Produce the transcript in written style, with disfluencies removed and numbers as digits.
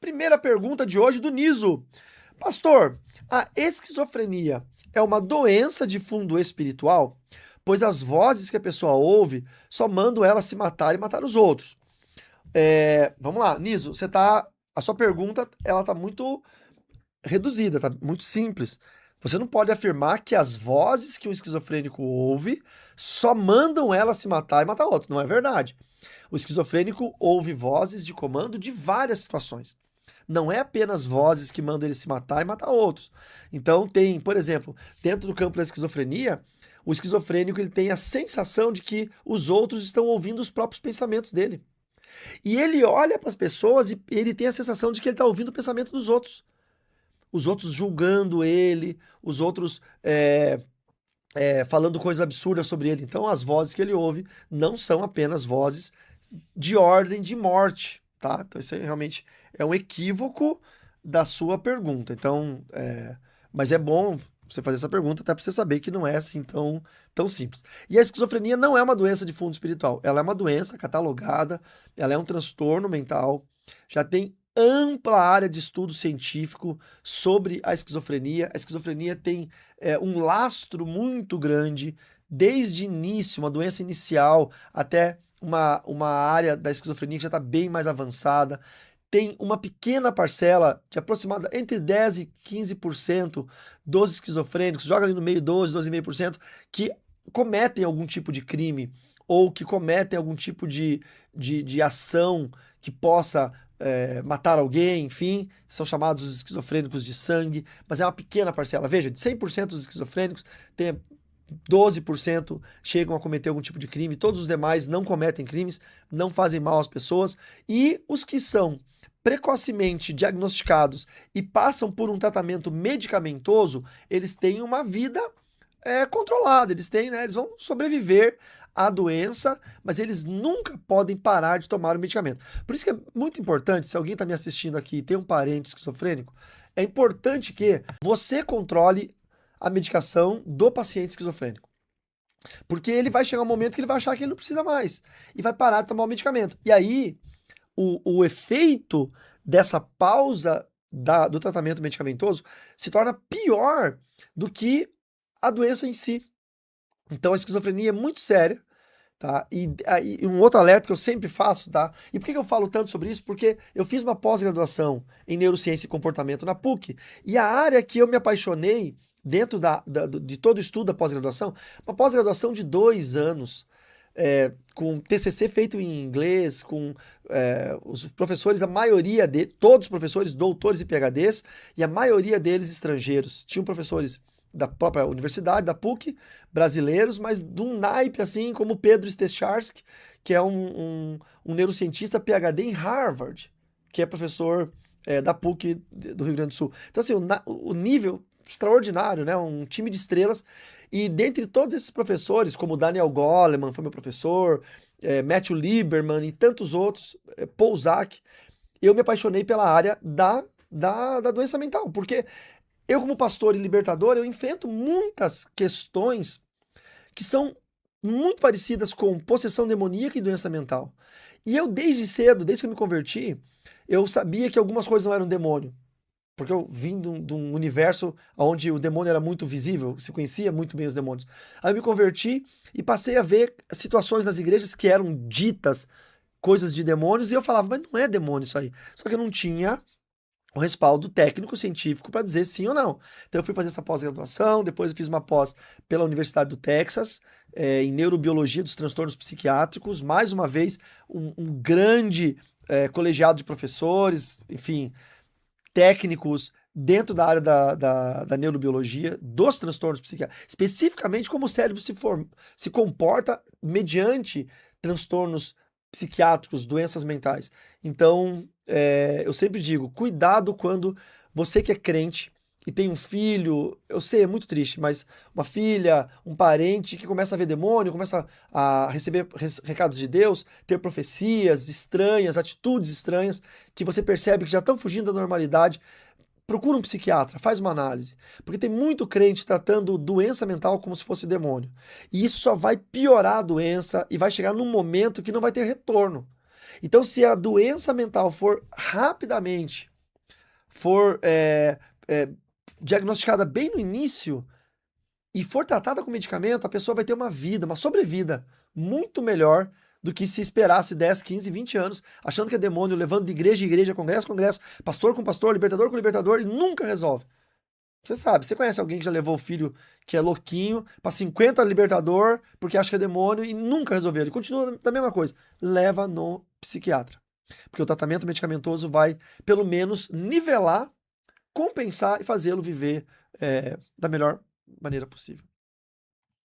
Primeira pergunta de hoje do Niso. Pastor, a esquizofrenia é uma doença de fundo espiritual? Pois as vozes que a pessoa ouve só mandam ela se matar e matar os outros. Vamos lá, Niso, a sua pergunta ela tá muito reduzida, tá muito simples. Você não pode afirmar que as vozes que um esquizofrênico ouve só mandam ela se matar e matar outro. Não é verdade. O esquizofrênico ouve vozes de comando de várias situações. Não é apenas vozes que mandam ele se matar e matar outros. Então tem, por exemplo, dentro do campo da esquizofrenia, o esquizofrênico ele tem a sensação de que os outros estão ouvindo os próprios pensamentos dele. E ele olha para as pessoas e ele tem a sensação de que ele está ouvindo o pensamento dos outros. Os outros julgando ele, os outros falando coisas absurdas sobre ele. Então as vozes que ele ouve não são apenas vozes de ordem de morte, tá? Então isso aí realmente é um equívoco da sua pergunta. Então, mas é bom você fazer essa pergunta até para você saber que não é assim tão simples. E a esquizofrenia não é uma doença de fundo espiritual. Ela é uma doença catalogada, ela é um transtorno mental, já tem ampla área de estudo científico sobre a esquizofrenia. A esquizofrenia tem um lastro muito grande, desde início, uma doença inicial, até uma área da esquizofrenia que já está bem mais avançada. Tem uma pequena parcela, de aproximadamente entre 10 e 15% dos esquizofrênicos, joga ali no meio 12,5%, que cometem algum tipo de crime ou que cometem algum tipo de ação que possa matar alguém, enfim, são chamados os esquizofrênicos de sangue, mas é uma pequena parcela. Veja, de 100% dos esquizofrênicos, tem 12% chegam a cometer algum tipo de crime, todos os demais não cometem crimes, não fazem mal às pessoas, e os que são precocemente diagnosticados e passam por um tratamento medicamentoso, eles têm uma vida controlada, eles têm, né, eles vão sobreviver à doença, mas eles nunca podem parar de tomar o medicamento. Por isso que é muito importante, se alguém está me assistindo aqui e tem um parente esquizofrênico, é importante que você controle a medicação do paciente esquizofrênico. Porque ele vai chegar um momento que ele vai achar que ele não precisa mais e vai parar de tomar o medicamento. E aí, o efeito dessa pausa do tratamento medicamentoso se torna pior do que a doença em si. Então a esquizofrenia é muito séria, tá? E um outro alerta que eu sempre faço, tá? E por que eu falo tanto sobre isso? Porque eu fiz uma pós-graduação em neurociência e comportamento na PUC, e a área que eu me apaixonei dentro de todo o estudo da pós-graduação, uma pós-graduação de 2 anos, com TCC feito em inglês, com os professores, a maioria de todos os professores, doutores e PhDs, e a maioria deles estrangeiros. Tinham professores da própria universidade, da PUC, brasileiros, mas de um naipe assim como Pedro Stecharski, que é um neurocientista PhD em Harvard, que é professor da PUC do Rio Grande do Sul. Então assim, o nível extraordinário, né? Um time de estrelas. E dentre todos esses professores, como Daniel Goleman, foi meu professor, Matthew Lieberman e tantos outros, Paul Zak, eu me apaixonei pela área da doença mental, porque eu, como pastor e libertador, eu enfrento muitas questões que são muito parecidas com possessão demoníaca e doença mental. E eu, desde cedo, desde que eu me converti, eu sabia que algumas coisas não eram demônio. Porque eu vim de um universo onde o demônio era muito visível, se conhecia muito bem os demônios. Aí eu me converti e passei a ver situações nas igrejas que eram ditas coisas de demônios, e eu falava, mas não é demônio isso aí. Só que eu não tinha o respaldo técnico, científico para dizer sim ou não. Então eu fui fazer essa pós-graduação, depois eu fiz uma pós pela Universidade do Texas, em neurobiologia dos transtornos psiquiátricos, mais uma vez um grande colegiado de professores, enfim, técnicos dentro da área da neurobiologia, dos transtornos psiquiátricos, especificamente como o cérebro se comporta mediante transtornos psiquiátricos, doenças mentais. Então, eu sempre digo, cuidado quando você que é crente e tem um filho, eu sei, é muito triste, mas uma filha, um parente que começa a ver demônio, começa a receber recados de Deus, ter profecias estranhas, atitudes estranhas, que você percebe que já estão fugindo da normalidade. Procura um psiquiatra, faz uma análise. Porque tem muito crente tratando doença mental como se fosse demônio. E isso só vai piorar a doença e vai chegar num momento que não vai ter retorno. Então, se a doença mental for rapidamente for diagnosticada bem no início e for tratada com medicamento, a pessoa vai ter uma vida, uma sobrevida muito melhor do que se esperasse 10, 15, 20 anos, achando que é demônio, levando de igreja em igreja, congresso em congresso, pastor com pastor, libertador com libertador, e nunca resolve. Você sabe, você conhece alguém que já levou o filho que é louquinho pra 50 libertador porque acha que é demônio e nunca resolveu. Ele continua da mesma coisa. Leva no psiquiatra. Porque o tratamento medicamentoso vai, pelo menos, nivelar, compensar e fazê-lo viver da melhor maneira possível.